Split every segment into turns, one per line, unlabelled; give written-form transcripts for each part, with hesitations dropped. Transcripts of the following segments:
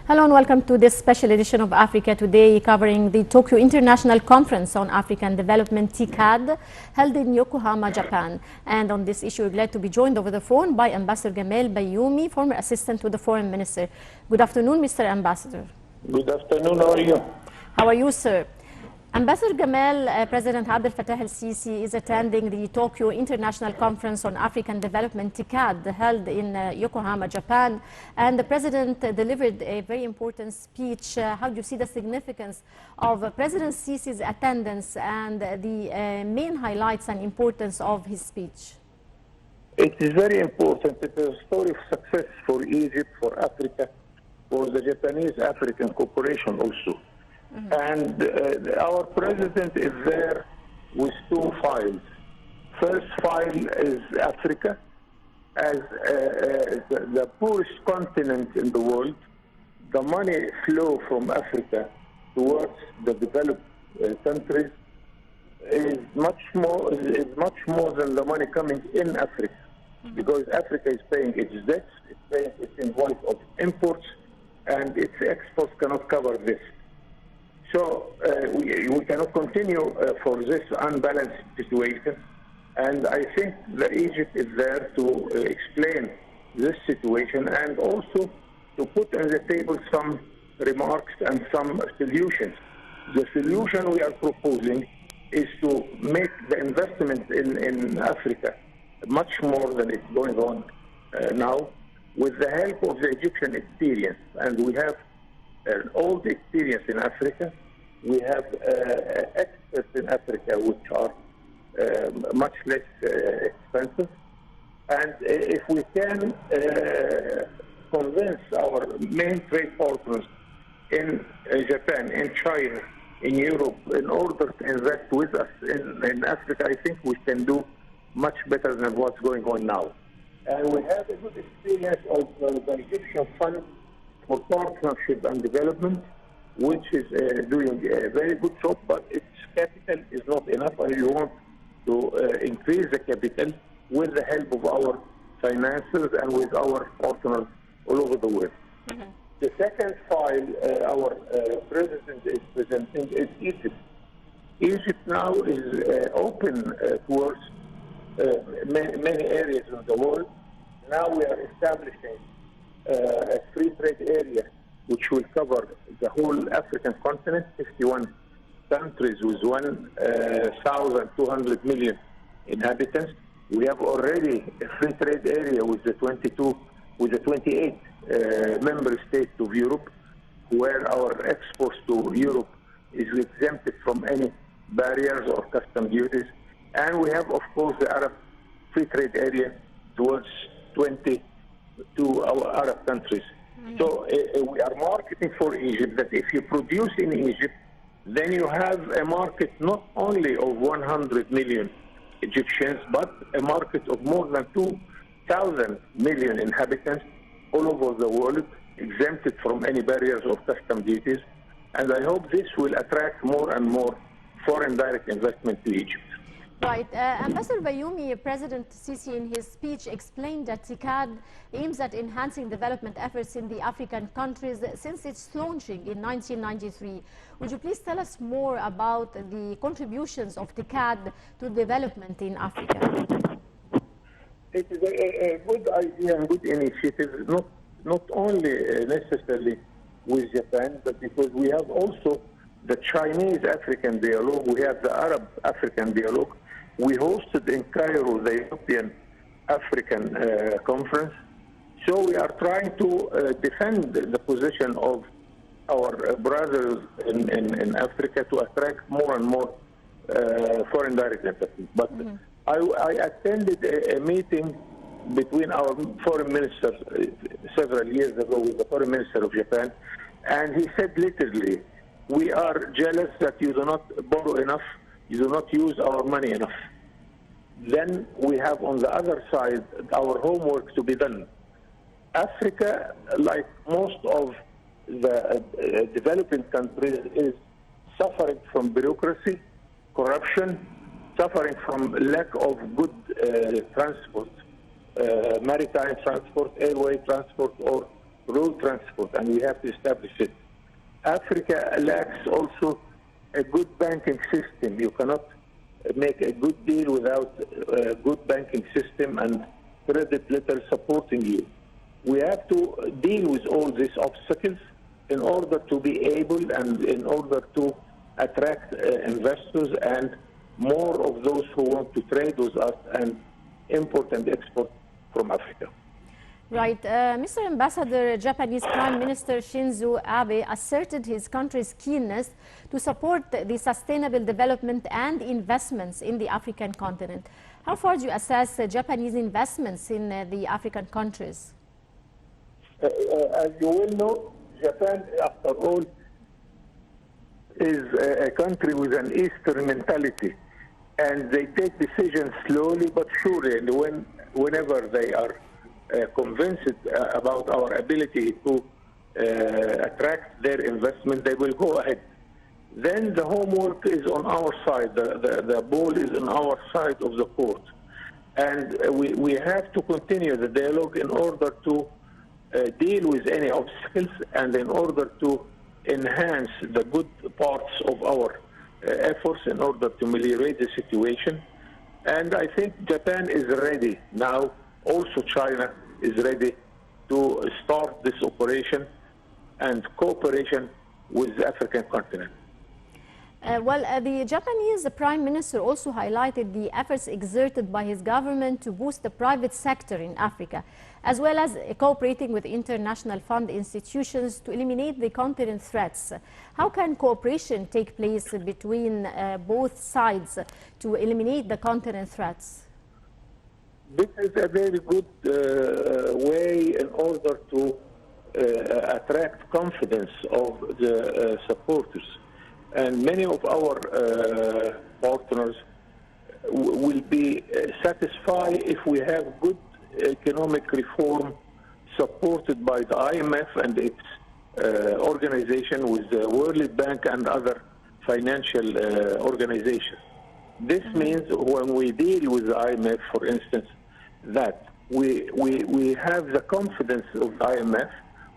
Hello and welcome to this special edition of Africa Today, covering the Tokyo International Conference on African Development, TICAD, held in Yokohama, Japan. And on this issue, we're glad to be joined over the phone by Ambassador Gamal Bayoumi, former assistant to the Foreign Minister. Good afternoon, Mr. Ambassador.
Good afternoon. How are you?
How are you, sir? Ambassador Gamal, President Abdel Fattah el-Sisi is attending the Tokyo International Conference on African Development, TICAD, held in Yokohama, Japan. And the President delivered a very important speech. How do you see the significance of President Sisi's attendance and the main highlights and importance of his speech?
It is very important. It is a story of success for Egypt, for Africa, for the Japanese-African cooperation also. And our president is there with two files. First file is Africa as the poorest continent in the world. The money flow from Africa towards the developed countries is much more than the money coming in Africa, because Africa is paying its debts, it's paying its invoice of imports, and its exports cannot cover this. So we cannot continue for this unbalanced situation, and I think that Egypt is there to explain this situation and also to put on the table some remarks and some solutions. The solution we are proposing is to make the investment in Africa much more than it's going on now, with the help of the Egyptian experience. And we have all the experience in Africa. We have experts in Africa which are much less expensive. And if we can convince our main trade partners in Japan, in China, in Europe, in order to invest with us in Africa, I think we can do much better than what's going on now. And we have a good experience of the Egyptian Fund for Partnership and Development, which is doing a very good job, but its capital is not enough, and we want to increase the capital with the help of our financiers and with our partners all over the world. The second file our president is presenting is Egypt. Egypt now is open towards many areas of the world. Now we are establishing a free trade area which will cover the whole African continent, 51 countries with 1,200 million inhabitants. We have already a free trade area with the 28 member states of Europe, where our exports to Europe is exempted from any barriers or custom duties. And we have, of course, the Arab free trade area towards 22 our Arab countries. So we are marketing for Egypt that if you produce in Egypt, then you have a market not only of 100 million Egyptians, but a market of more than 2,000 million inhabitants all over the world, exempted from any barriers or custom duties. And I hope this will attract more and more foreign direct investment to Egypt.
Right. Ambassador Bayoumi, President Sisi in his speech explained that TICAD aims at enhancing development efforts in the African countries since its launching in 1993. Would you please tell us more about the contributions of TICAD to development in Africa?
It is a good idea and good initiative, not only necessarily with Japan, but because we have also the Chinese-African dialogue, we have the Arab-African dialogue. We hosted in Cairo the European African conference. So we are trying to defend the position of our brothers in Africa to attract more and more foreign direct investment. But I attended a meeting between our foreign minister several years ago with the foreign minister of Japan, and he said literally, we are jealous that you do not borrow enough, you do not use our money enough. Then we have on the other side our homework to be done. Africa, like most of the developing countries, is suffering from bureaucracy, corruption, suffering from lack of good transport, maritime transport, airway transport, or road transport, and we have to establish it. Africa lacks also a good banking system. You cannot make a good deal without a good banking system and credit letters supporting you. We have to deal with all these obstacles in order to be able and in order to attract investors and more of those who want to trade with us and import and export from Africa.
Right. Mr. Ambassador, Japanese Prime Minister Shinzo Abe asserted his country's keenness to support the sustainable development and investments in the African continent. How far do you assess Japanese investments in the African countries?
As you will know, Japan, after all, is a country with an Eastern mentality, and they take decisions slowly but surely, and whenever they are convinced about our ability to attract their investment, they will go ahead. Then the homework is on our side. The ball is on our side of the court. And we have to continue the dialogue in order to deal with any obstacles and in order to enhance the good parts of our efforts in order to ameliorate the situation. And I think Japan is ready now. Also, China is ready to start this operation and cooperation with the African continent.
The Japanese Prime Minister also highlighted the efforts exerted by his government to boost the private sector in Africa, as well as cooperating with international fund institutions to eliminate the continent threats. How can cooperation take place between both sides to eliminate the continent threats?
This is a very good way in order to attract confidence of the supporters. And many of our partners will be satisfied if we have good economic reform supported by the IMF and its organization with the World Bank and other financial organizations. This means when we deal with the IMF, for instance, that we have the confidence of the IMF,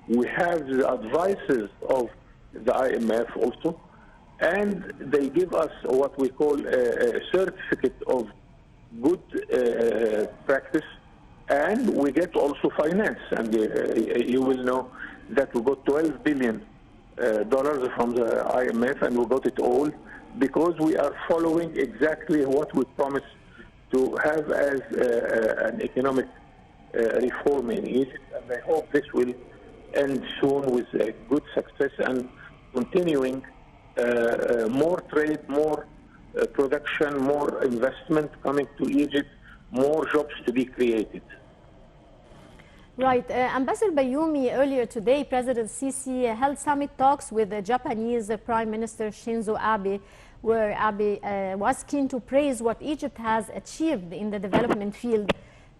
we have the advices of the IMF also, and they give us what we call a certificate of good practice, and we get also finance. And you will know that we got $12 billion from the IMF, and we got it all because we are following exactly what we promised to have as an economic reform in Egypt. And I hope this will end soon with a good success and continuing more trade, more production, more investment coming to Egypt, more jobs to be created.
Right. Ambassador Bayoumi, earlier today, President Sisi held summit talks with the Japanese Prime Minister Shinzo Abe, where Abe was keen to praise what Egypt has achieved in the development field,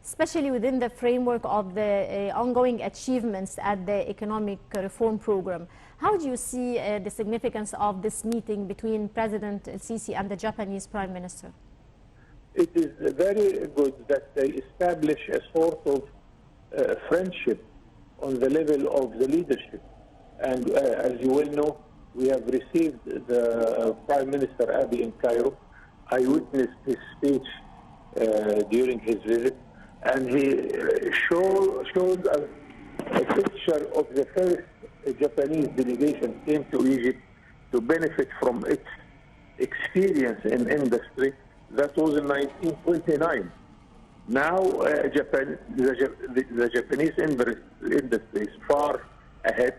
especially within the framework of the ongoing achievements at the economic reform program. How do you see the significance of this meeting between President Sisi and the Japanese Prime Minister?
It is very good that they establish a sort of friendship on the level of the leadership. And as you well know, we have received the Prime Minister Abe in Cairo. I witnessed his speech during his visit, and he showed us a picture of the first Japanese delegation came to Egypt to benefit from its experience in industry. That was in 1929. Now, the Japanese industry is far ahead,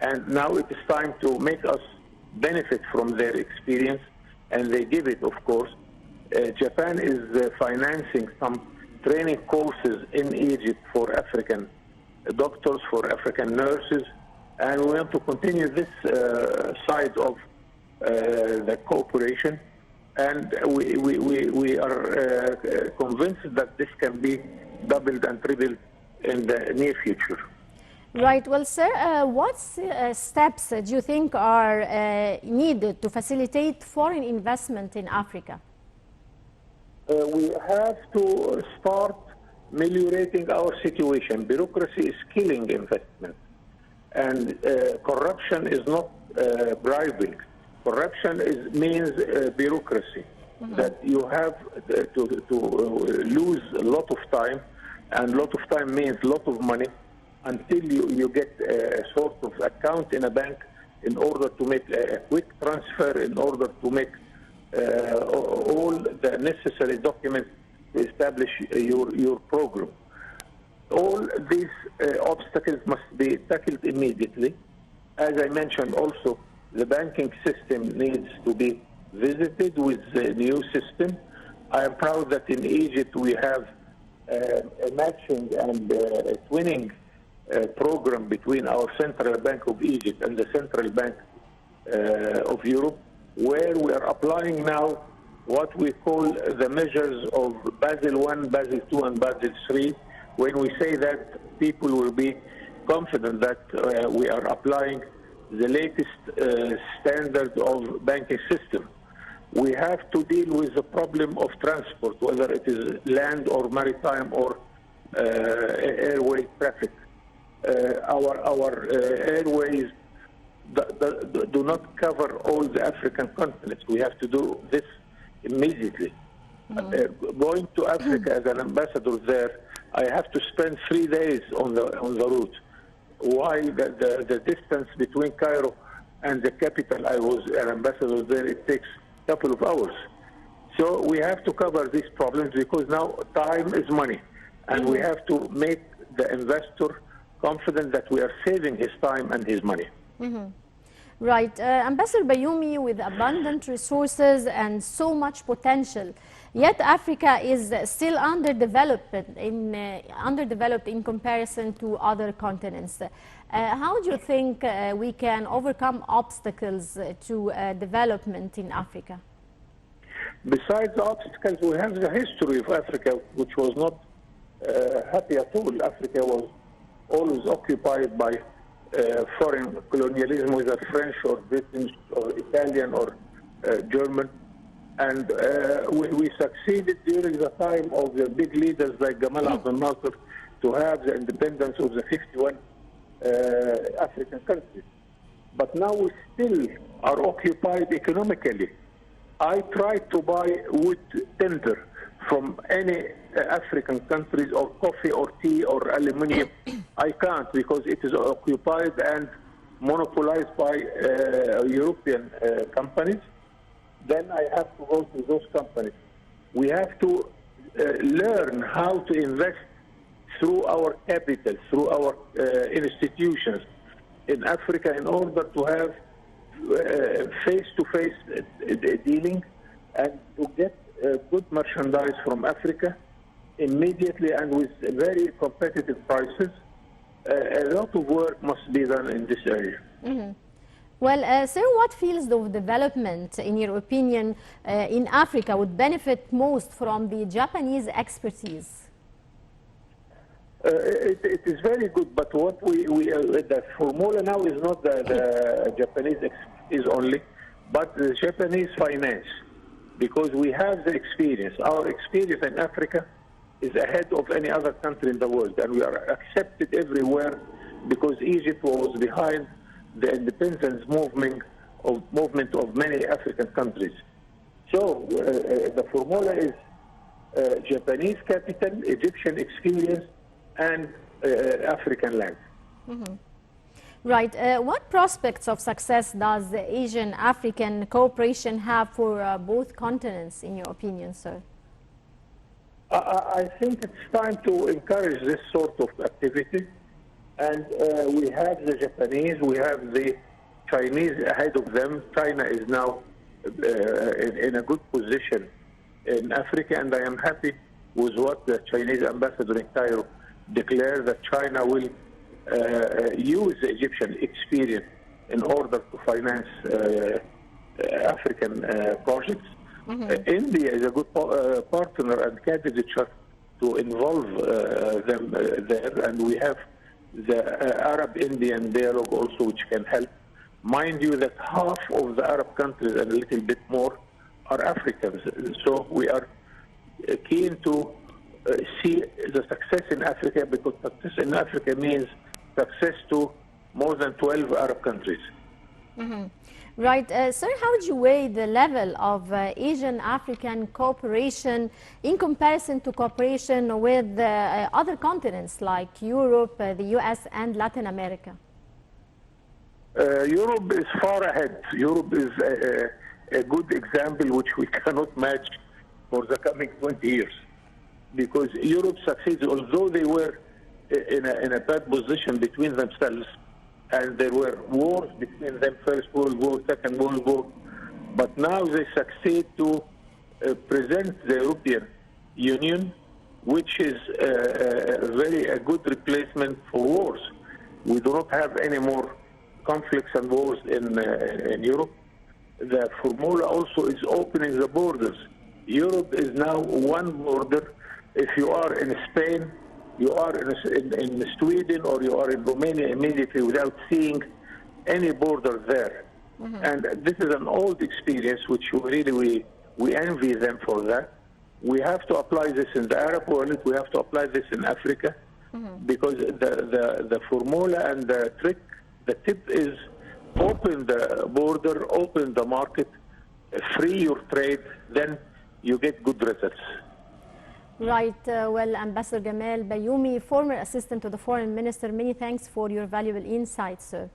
and now it is time to make us benefit from their experience, and they give it, of course. Japan is financing some training courses in Egypt for African doctors, for African nurses, and we want to continue this side of the cooperation. And we are convinced that this can be doubled and tripled in the near future.
Right. Well, sir, what steps do you think are needed to facilitate foreign investment in Africa?
We have to start ameliorating our situation. Bureaucracy is killing investment. And corruption is not bribing. Corruption means bureaucracy, that you have to lose a lot of time, and a lot of time means a lot of money, until you get a sort of account in a bank in order to make a quick transfer, in order to make all the necessary documents to establish your program. All these obstacles must be tackled immediately. As I mentioned also, the banking system needs to be visited with the new system. I am proud that in Egypt we have a matching and a twinning program between our Central Bank of Egypt and the Central Bank of Europe, where we are applying now what we call the measures of Basel I, Basel II, and Basel III, when we say that people will be confident that we are applying the latest standard of banking system. We have to deal with the problem of transport, whether it is land or maritime or airway traffic. Our airways do not cover all the African continents. We have to do this immediately. Going to Africa as an ambassador there, I have to spend 3 days on the route. Why? The distance between Cairo and the capital, I was an ambassador there, it takes a couple of hours. So we have to cover these problems, because now time is money, and we have to make the investor confident that we are saving his time and his money.
Right. Ambassador Bayoumi, with abundant resources and so much potential, yet Africa is still underdeveloped in comparison to other continents. How do you think we can overcome obstacles to development in Africa?
Besides the obstacles, we have the history of Africa, which was not happy at all. Africa was always occupied by foreign colonialism, whether French or British or Italian or German. And we succeeded during the time of the big leaders like Gamal to have the independence of the 51 African countries. But now we still are occupied economically. I tried to buy wood timber from any African countries, or coffee or tea or aluminium. I can't, because it is occupied and monopolized by European companies. Then I have to go to those companies. We have to learn how to invest through our capital, through our institutions in Africa, in order to have face-to-face dealing and to get good merchandise from Africa immediately and with very competitive prices. A lot of work must be done in this area.
Well, sir, what fields of development, in your opinion, in Africa would benefit most from the Japanese expertise?
It is very good, but what the formula now is not the Japanese expertise only, but the Japanese finance, because we have the experience. Our experience in Africa is ahead of any other country in the world, and we are accepted everywhere, because Egypt was behind the independence movement of many African countries. So the formula is Japanese capital, Egyptian experience, and African land.
Right. What prospects of success does the Asian-African cooperation have for both continents, in your opinion, sir?
I think it's time to encourage this sort of activity. And we have the Japanese, we have the Chinese ahead of them. China is now in a good position in Africa, and I am happy with what the Chinese ambassador in Cairo declared, that China will use the Egyptian experience in order to finance African projects. India is a good partner and candidate to involve them there, and we have the Arab-Indian dialogue also, which can help. Mind you that half of the Arab countries and a little bit more are Africans. So we are keen to see the success in Africa, because success in Africa means success to more than 12 Arab countries.
Right. Sir, how would you weigh the level of Asian-African cooperation in comparison to cooperation with other continents like Europe, the US, and Latin America?
Europe is far ahead. Europe is a good example which we cannot match for the coming 20 years. Because Europe succeeded, although they were in a bad position between themselves, and there were wars between them, First World War, Second World War, but now they succeed to present the European Union, which is a good replacement for wars. We do not have any more conflicts and wars in Europe. The formula also is opening the borders. Europe is now one border. If you are in Spain, you are in Sweden, or you are in Romania immediately without seeing any border there. And this is an old experience which really we envy them for that. We have to apply this in the Arab world. We have to apply this in Africa, because the formula and the trick, the tip is open the border, open the market, free your trade, then you get good results.
Right. Well, Ambassador Gamal Bayoumi, former assistant to the foreign minister, many thanks for your valuable insights, sir.